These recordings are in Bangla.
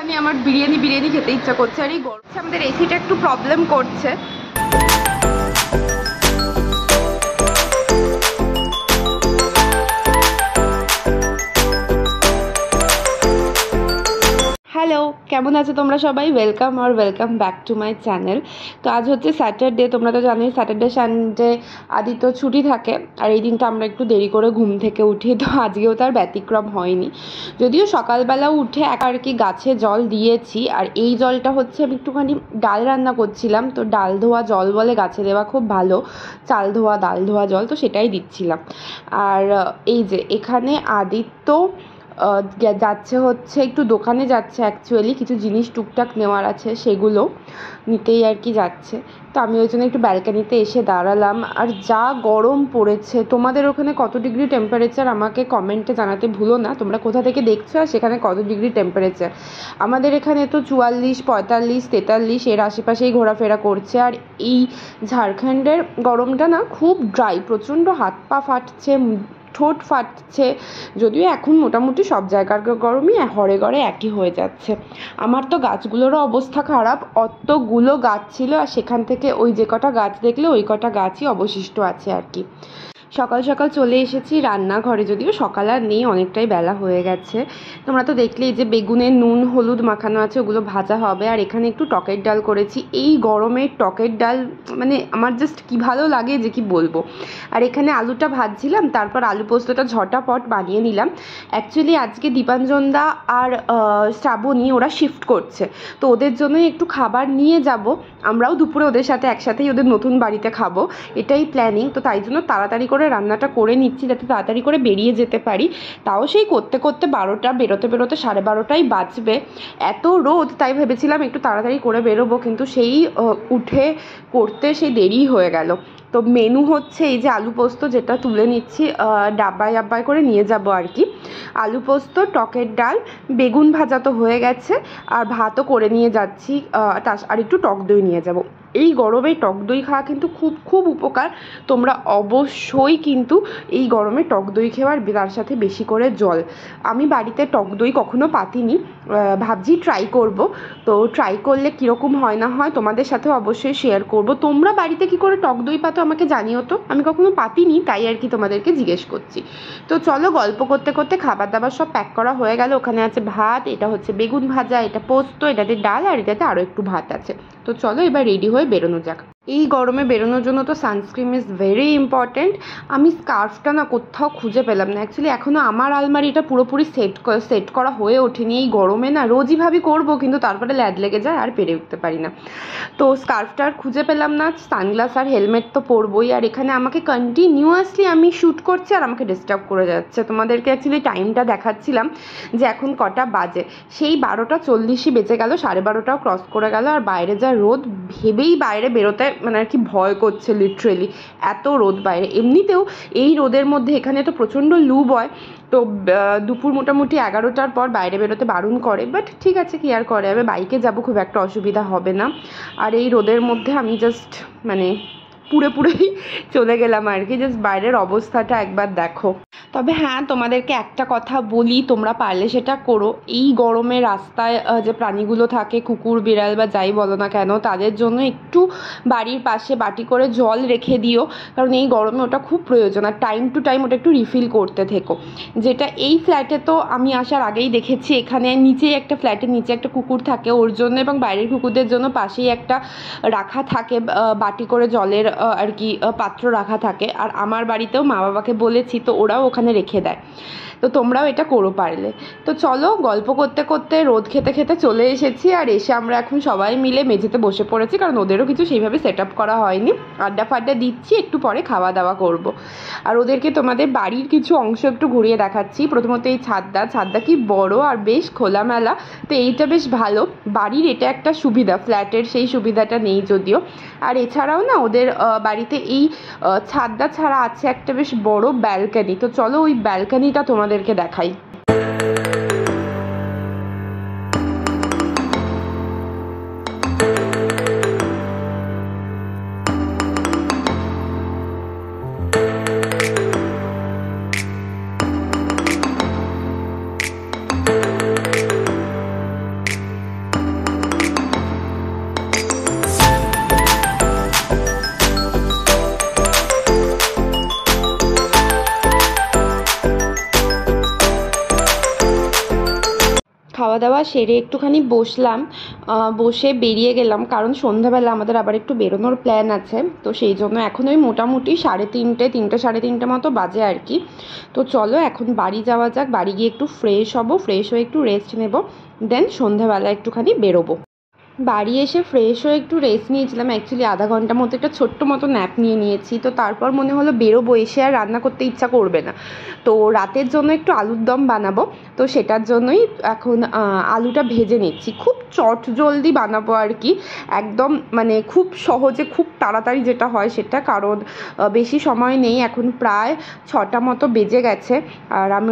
একটুখানি আমার বিরিয়ানি খেতে ইচ্ছা করছে। আর এই গরমে আমাদের এসিটা একটু প্রবলেম করছে। হ্যালো, কেমন আছো তোমরা সবাই? Welcome back to my channel. তো আজ হচ্ছে স্যাটারডে। তোমরা তো জানোই স্যাটারডে সানডে আদিত্য ছুটি থাকে, আর এই দিনটা আমরা একটু দেরি করে ঘুম থেকে উঠি। তো আজকেও তার ব্যতিক্রম হয়নি, যদিও সকালবেলা উঠে আর কি গাছে জল দিয়েছি। আর এই জলটা হচ্ছে আমি একটুখানি ডাল রান্না করছিলাম, তো ডাল ধোয়া জল বলে গাছে দেওয়া খুব ভালো, চাল ধোয়া ডাল ধোয়া জল, তো সেটাই দিচ্ছিলাম। আর এই যে এখানে আদিত্য যাচ্ছে হচ্ছে একটু দোকানে যাচ্ছে, অ্যাকচুয়ালি কিছু জিনিস টুকটাক নেওয়ার আছে, সেগুলো নিতেই আর কি যাচ্ছে। তো আমি ওই জন্য একটু ব্যালকানিতে এসে দাঁড়ালাম। আর যা গরম পড়েছে, তোমাদের ওখানে কত ডিগ্রি টেম্পারেচার আমাকে কমেন্টে জানাতে ভুলো না, তোমরা কোথা থেকে দেখছো আর সেখানে কত ডিগ্রি টেম্পারেচার। আমাদের এখানে তো 44, 45, 43 এর আশেপাশেই ঘোরাফেরা করছে। আর এই ঝাড়খণ্ডের গরমটা না খুব ড্রাই, প্রচণ্ড হাত পা ফাটছে, ঠোঁট ফাটছে। যদিও এখন মোটামুটি সব জায়গার গরমই ঘরে ঘরে একই হয়ে যাচ্ছে। আমার তো গাছগুলোরও অবস্থা খারাপ, অতগুলো গাছ ছিল, আর সেখান থেকে ওই যে কটা গাছ দেখলে ওই কটা গাছই অবশিষ্ট আছে আর কি। সকাল সকাল চলে এসেছি রান্নাঘরে, যদিও সকাল আর নেই, অনেকটাই বেলা হয়ে গেছে। তোমরা তো দেখলেই যে বেগুনে নুন হলুদ মাখানো আছে, ওগুলো ভাজা হবে। আর এখানে একটু টকের ডাল করেছি। এই গরমে টকের ডাল মানে আমার জাস্ট কি ভালো লাগে যে কি বলবো। আর এখানে আলুটা ভাজছিলাম, তারপর আলু পোস্তটা ঝটাপট বানিয়ে নিলাম। অ্যাকচুয়ালি আজকে দীপাঞ্জনদা আর শ্রাবণী ওরা শিফট করছে, তো ওদের জন্যই একটু খাবার নিয়ে যাব। আমরাও দুপুরে ওদের সাথে একসাথেই ওদের নতুন বাড়িতে খাবো, এটাই প্ল্যানিং। তো তাই জন্য তাড়াতাড়ি করে রান্নাটা করে নিচ্ছি, যাতে তাড়াতাড়ি করে বেরিয়ে যেতে পারি। তাও সেই করতে করতে 12টা, বেরোতে 12:30 বাজবে। এত রোদ, তাই ভেবেছিলাম একটু তাড়াতাড়ি করে বেরোবো, কিন্তু সেই উঠে করতে সেই দেরি হয়ে গেল। তো মেনু হচ্ছে এই যে আলু পোস্ত, যেটা তুলে নিচ্ছি, ডাব্বায় করে নিয়ে যাব আর কি। আলু পোস্ত, টকের ডাল, বেগুন ভাজা তো হয়ে গেছে, আর ভাতও করে নিয়ে যাচ্ছি, আর একটু টক দই নিয়ে যাব। এই গরমে টক দই খাওয়া কিন্তু খুব খুব উপকার। তোমরা অবশ্যই কিন্তু এই গরমে টক দই খাওয়ার, তার সাথে বেশি করে জল। আমি বাড়িতে টক দই কখনো পাতিনি, ভাবছি ট্রাই করব। তো ট্রাই করলে কীরকম হয় না হয় তোমাদের সাথে অবশ্যই শেয়ার করব। তোমরা বাড়িতে কি করে টক দই পাতো আমাকে জানিও তো, আমি কখনো পাতিনি, তাই আর কি তোমাদেরকে জিজ্ঞেস করছি। তো চলো, গল্প করতে করতে খাবার দাবার সব প্যাক করা হয়ে গেল। ওখানে আছে ভাত, এটা হচ্ছে বেগুন ভাজা, এটা পোস্ত, এটাতে ডাল, আর এটাতে আরও একটু ভাত আছে। তো চলো এবার রেডি হয়ে বেরোনো যাক। এই গরমে বেরোনোর জন্য তো সানস্ক্রিন ইজ ভেরি ইম্পর্ট্যান্ট। আমি স্কার্ফটা না কোথাও খুঁজে পেলাম না। অ্যাকচুয়ালি এখনও আমার আলমারিটা পুরোপুরি সেট করা হয়ে ওঠেনি। এই গরমে না রোজই ভাবি করবো, কিন্তু তারপরে ল্যাদ লেগে যায় আর পেরে উঠতে পারি না। তো স্কার্ফটা আর খুঁজে পেলাম না। সানগ্লাস আর হেলমেট তো পরবই। আর এখানে আমাকে কন্টিনিউয়াসলি আমি শ্যুট করছি আর আমাকে ডিস্টার্ব করে যাচ্ছে। তোমাদেরকে অ্যাকচুয়ালি টাইমটা দেখাচ্ছিলাম যে এখন কটা বাজে। সেই 12:40 বেজে গেল, 12:30টাও ক্রস করে গেল। আর বাইরে যা রোদ, ভেবেই বাইরে বেরোতে মানে আর কি ভয় করছে, লিটারেলি এত রোদ বাইরে। এমনিতেও এই রোদের মধ্যে এখানে তো প্রচণ্ড লু বয়, তো দুপুর মোটামুটি 11টার পর বাইরে বেরোতে বারণ করে। বাট ঠিক আছে, কি আর করে যাবে, বাইকে যাব, খুব একটা অসুবিধা হবে না। আর এই রোদের মধ্যে আমি জাস্ট মানে পুরেই চলে গেলাম আর কি। জাস্ট বাইরের অবস্থাটা একবার দেখো। তবে হ্যাঁ, তোমাদেরকে একটা কথা বলি, তোমরা পারলে সেটা করো। এই গরমে রাস্তায় যে প্রাণীগুলো থাকে, কুকুর বিড়াল বা যাই বলো না কেন, তাদের জন্য একটু বাড়ির পাশে বাটি করে জল রেখে দিও, কারণ এই গরমে ওটা খুব প্রয়োজন। আর টাইম টু টাইম ওটা একটু রিফিল করতে থেকো। যেটা এই ফ্ল্যাটে তো আমি আসার আগেই দেখেছি, এখানে নিচেই একটা ফ্ল্যাটের নিচে একটা কুকুর থাকে, ওর জন্য এবং বাইরের কুকুরদের জন্য পাশেই একটা রাখা থাকে বাটি করে জলের আর কি পাত্র রাখা থাকে। আর আমার বাড়িতেও মা বাবাকে বলেছি, তো ওরাও ওখানে রেখে দেয়। তো তোমরাও এটা করো পারলে। তো চলো, গল্প করতে করতে রোদ খেতে খেতে চলে এসেছি। আর এসে আমরা এখন সবাই মিলে মেঝেতে বসে পড়েছি, কারণ ওদেরও কিছু সেইভাবে সেট আপ করা হয়নি। আড্ডা ফাড্ডা দিচ্ছি, একটু পরে খাওয়া দাওয়া করব। আর ওদেরকে তোমাদের বাড়ির কিছু অংশ একটু ঘুরিয়ে দেখাচ্ছি। প্রথমত এই ছাদটা কি বড় আর বেশ খোলামেলা, তো এইটা বেশ ভালো। বাড়ির এটা একটা সুবিধা, ফ্ল্যাটের সেই সুবিধাটা নেই যদিও। আর এছাড়াও না ওদের বাড়িতে এই ছাদটা ছাড়া আছে একটা বেশ বড় ব্যালকানি। তো চলো ওই ব্যালকানিটা তোমাদেরকে দেখাই। খাওয়া দাওয়া সেরে একটুখানি বসলাম, বসে বেরিয়ে গেলাম, কারণ সন্ধ্যাবেলা আমাদের আবার একটু বেরোনোর প্ল্যান আছে। তো সেই জন্য এখন ওই মোটামুটি 3:30 সাড়ে 3টে মতো বাজে আর কি। তো চলো এখন বাড়ি যাওয়া যাক, বাড়ি গিয়ে একটু ফ্রেশ হব, ফ্রেশ হয়ে একটু রেস্ট নেব, দেন সন্ধ্যাবেলা একটুখানি বেরোবো। বাড়ি এসে ফ্রেশ হয়ে একটু রেস্ট নিয়েছিলাম, অ্যাকচুয়ালি আধা ঘন্টার মতো একটা ছোট্ট মতো ন্যাপ নিয়েছি। তো তারপর মনে হলো বেরোবো, এসে আর রান্না করতে ইচ্ছা করবে না। তো রাতের জন্য একটু আলুর দম বানাবো, তো সেটার জন্যই এখন আলুটা ভেজে নিচ্ছি। খুব চটজলদি বানাবো আর কি, একদম মানে খুব সহজে খুব তাড়াতাড়ি যেটা হয় সেটা, কারণ বেশি সময় নেই, এখন প্রায় 6টা মতো বেজে গেছে। আর আমি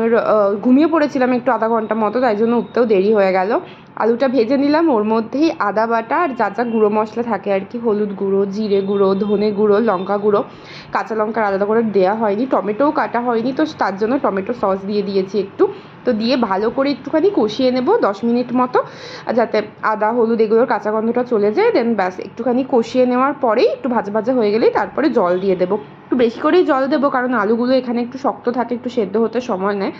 ঘুমিয়ে পড়েছিলাম একটু আধা ঘন্টা মতো, তাই জন্য উঠতেও দেরি হয়ে গেল। আলুটা ভেজে নিলাম, ওর মধ্যেই আদা বাটা আর যা যা গুঁড়ো মশলা থাকে আর কি, হলুদ গুঁড়ো, জিরে গুঁড়ো, ধনে গুঁড়ো, লঙ্কা গুঁড়ো, কাঁচা লঙ্কার আলাদা করে দেওয়া হয়নি, টমেটোও কাটা হয়নি, তো তার জন্য টমেটো সস দিয়ে দিয়েছি একটু। তো দিয়ে ভালো করে একটুখানি কষিয়ে নেব 10 মিনিট মতো, যাতে আদা হলুদ এগুলোর কাঁচা গন্ধটা চলে যায়। দেন ব্যাস একটুখানি কষিয়ে নেওয়ার পরেই একটু ভাজা ভাজা হয়ে গেলেই তারপরে জল দিয়ে দেবো। একটু বেশি করেই জল দেবো, কারণ আলুগুলো এখানে একটু শক্ত থাকে, একটু সেদ্ধ হতে সময় নেয়।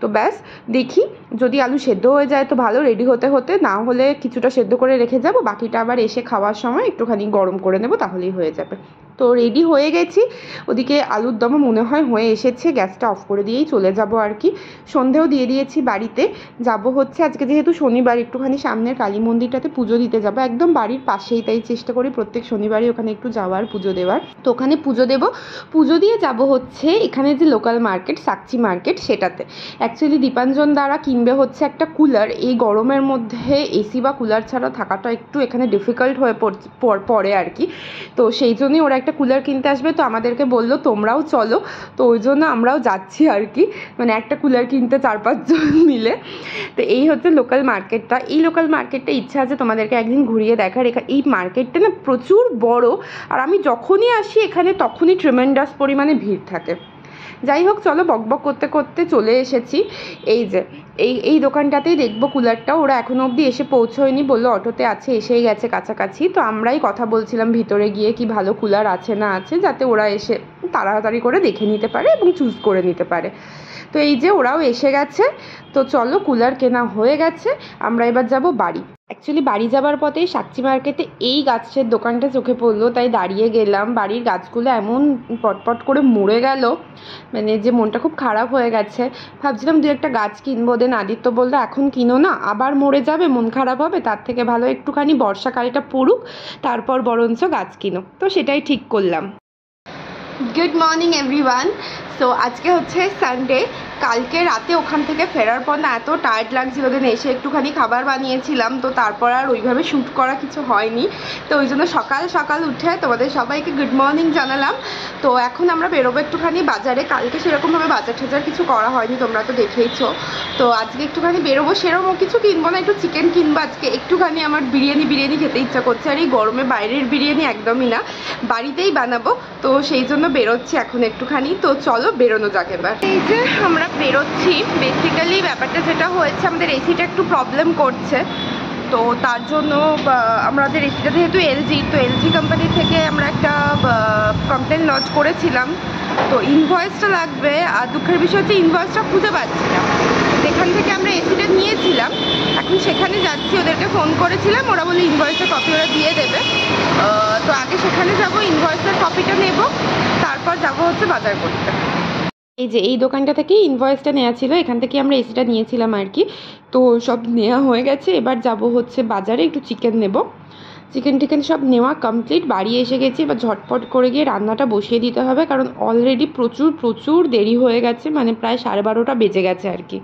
তো ব্যাস দেখি, যদি আলু সেদ্ধ হয়ে যায় তো ভালো, রেডি হতে হতে, না হলে কিছুটা সেদ্ধ করে রেখে যাব, বাকিটা আবার এসে খাওয়ার সময় একটুখানি গরম করে নেব, তাহলেই হয়ে যাবে। তো রেডি হয়ে গেছি, ওদিকে আলুর দমও মনে হয় হয়ে এসেছে, গ্যাসটা অফ করে দিয়েই চলে যাব আর কি। সন্ধেও দিয়ে দিয়েছি, বাড়িতে যাব হচ্ছে আজকে যেহেতু শনিবার, একটুখানি সামনের কালী মন্দিরটাতে পুজো দিতে যাব, একদম বাড়ির পাশেই, তাই চেষ্টা করি প্রত্যেক শনিবারই ওখানে একটু যাওয়ার, পুজো দেওয়ার। তো ওখানে পুজো দেব, পুজো দিয়ে যাব হচ্ছে এখানে যে লোকাল মার্কেট সাকচি মার্কেট, সেটাতে অ্যাকচুয়ালি দীপাঞ্জন দ্বারা কিনবে হচ্ছে একটা কুলার। এই গরমের মধ্যে এসি বা কুলার ছাড়া থাকাটা একটু এখানে ডিফিকাল্ট হয়ে পড়ে আর কি। তো সেই জন্যই ওরা একটা কুলার কিনতে আসবে, তো আমাদেরকে বললো তোমরাও চলো, তো ওই জন্য আমরাও যাচ্ছি আর কি, মানে একটা কুলার কিনতে 4-5 জন মিলে। তো এই হচ্ছে লোকাল মার্কেটটা। এই লোকাল মার্কেটটা ইচ্ছা আছে তোমাদেরকে একদিন ঘুরিয়ে দেখার। এই মার্কেটটা না প্রচুর বড়, আর আমি যখনই আসি এখানে তখনই ট্রিমেন্ডাস পরিমাণে ভিড় থাকে। যাই হোক, চলো বকবক করতে করতে চলে এসেছি। এই যে এই দোকানটাতেই দেখবো কুলারটা, ওরা এখনও অবধি এসে পৌঁছয়নি, বললো অটোতে আছে, এসেই গেছে কাছাকাছি। তো আমরাই কথা বলছিলাম ভিতরে গিয়ে কি ভালো কুলার আছে না আছে, যাতে ওরা এসে তাড়াতাড়ি করে দেখে নিতে পারে এবং চুজ করে নিতে পারে। তো এই যে ওরাও এসে গেছে, তো চলো কুলার কেনা হয়ে গেছে, আমরা এবার যাব বাড়ি। অ্যাকচুয়ালি বাড়ি যাবার পথে সাকচি মার্কেটে এই গাছের দোকানটা চোখে পড়লো, তাই দাঁড়িয়ে গেলাম। বাড়ির গাছগুলো এমন পটপট করে মরে গেল, মানে যে মনটা খুব খারাপ হয়ে গেছে। ভাবছিলাম 2-একটা গাছ কিনবো, দেন আদিত্য বললো এখন কিনো না, আবার মরে যাবে, মন খারাপ হবে, তার থেকে ভালো একটুখানি বর্ষাকালটা পড়ুক, তারপর বরঞ্চ গাছ কিনো। তো সেটাই ঠিক করলাম। Good morning everyone. সো আজকে হচ্ছে সানডে। কালকে রাতে ওখান থেকে ফেরার পর না এত টায়ার্ড লাগছিল, দেন এসে একটুখানি খাবার বানিয়েছিলাম, তো তারপর আর ওইভাবে শ্যুট করা কিছু হয়নি। তো ওই জন্য সকাল সকাল উঠে তোমাদের সবাইকে গুড মর্নিং জানালাম। তো এখন আমরা বেরোবো একটুখানি বাজারে। কালকে সেরকমভাবে বাজার টাজার কিছু করা হয়নি, তোমরা তো দেখেইছো। তো আজকে একটুখানি বেরোবো, সেরকম কিছু কিনবো না, একটু চিকেন কিনবো আজকে। একটুখানি আমার বিরিয়ানি খেতে ইচ্ছা করছে, আর এই গরমে বাইরের বিরিয়ানি একদমই না, বাড়িতেই বানাবো। তো সেই জন্য বেরোচ্ছি এখন একটুখানি। তো চলো বেরোনো যাক এবার। এই যে আমরা বেরোচ্ছি। বেসিক্যালি ব্যাপারটা যেটা হয়েছে, আমাদের এসিটা একটু প্রবলেম করছে, তো তার জন্য আমাদের এসিটা যেহেতু এলজি, তো এলজি কোম্পানি থেকে আমরা একটা কমপ্লেন লঞ্চ করেছিলাম। তো ইনভয়েসটা লাগবে, আর দুঃখের বিষয় হচ্ছে ইনভয়েসটা খুঁজে পাচ্ছি না। যেখান থেকে আমরা এসিটা নিয়েছিলাম এখন সেখানে যাচ্ছি, ওদেরকে ফোন করেছিলাম, ওরা বলে ইনভয়েসের কপি ওরা দিয়ে দেবে। তো আগে সেখানে যাব, ইনভয়েসের কপিটা নেব, তারপর যাব হচ্ছে বাজার করতে। এই যে এই দোকানটা থেকেই ইনভয়েসটা নেওয়া ছিল, এখান থেকে আমরা এসিটা নিয়েছিলাম আর কি। তো সব নেওয়া হয়ে গেছে, এবার যাব হচ্ছে বাজারে, একটু চিকেন নেব। চিকেন টিকেন সব নেওয়া কমপ্লিট, বাড়ি এসে গেছি। এবার ঝটপট করে গিয়ে রান্নাটা বসিয়ে দিতে হবে, কারণ অলরেডি প্রচুর দেরি হয়ে গেছে, মানে প্রায় 12:30 বেজে গেছে আর কি।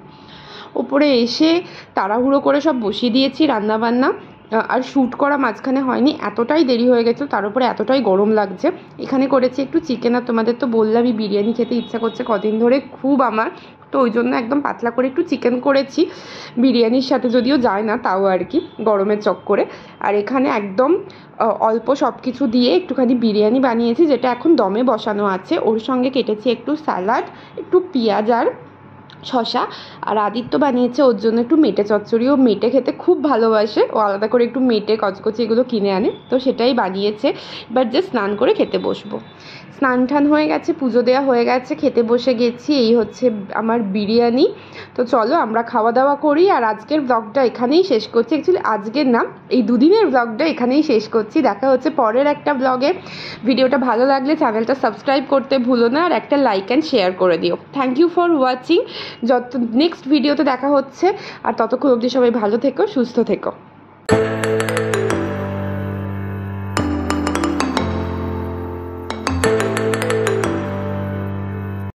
ওপরে এসে তাড়াহুড়ো করে সব বসিয়ে দিয়েছি রান্নাবান্না, আর শ্যুট করা মাঝখানে হয়নি, এতটাই দেরি হয়ে গেছে, তার উপরে এতটাই গরম লাগছে। এখানে করেছি একটু চিকেন, আর তোমাদের তো বললামই বিরিয়ানি খেতে ইচ্ছা করছে কদিন ধরে খুব আমার, তো ওই জন্য একদম পাতলা করে একটু চিকেন করেছি, বিরিয়ানির সাথে যদিও যায় না তাও আর কি, গরমের চক্করে। আর এখানে একদম অল্প সব কিছু দিয়ে একটুখানি বিরিয়ানি বানিয়েছি, যেটা এখন দমে বসানো আছে। ওর সঙ্গে কেটেছি একটু স্যালাড, একটু পেঁয়াজ আর শশা, আর আদিত্য বানিয়েছে ওর জন্য একটু মেটে চচ্চড়ি। ও মেটে খেতে খুব ভালোবাসে, ও আলাদা করে একটু মেটে কচকচি এগুলো কিনে আনে, তো সেটাই বানিয়েছে। এবার জাস্ট স্নান করে খেতে বসবো। স্নান টান হয়ে গেছে, পুজো দেওয়া হয়ে গেছে, খেতে বসে গেছি। এই হচ্ছে আমার বিরিয়ানি। তো চলো আমরা খাওয়া দাওয়া করি। আর আজকের ব্লগটা এখানেই শেষ করছি, অ্যাকচুয়ালি আজকের না, এই দুদিনের ব্লগটা এখানেই শেষ করছি। দেখা হচ্ছে পরের একটা ব্লগে। ভিডিওটা ভালো লাগলে চ্যানেলটা সাবস্ক্রাইব করতে ভুলো না, আর একটা লাইক অ্যান্ড শেয়ার করে দিও। Thank you for watching. Next ভিডিওতে দেখা হচ্ছে, আর ততক্ষণ অবধি সবাই ভালো থেকো, সুস্থ থেকো।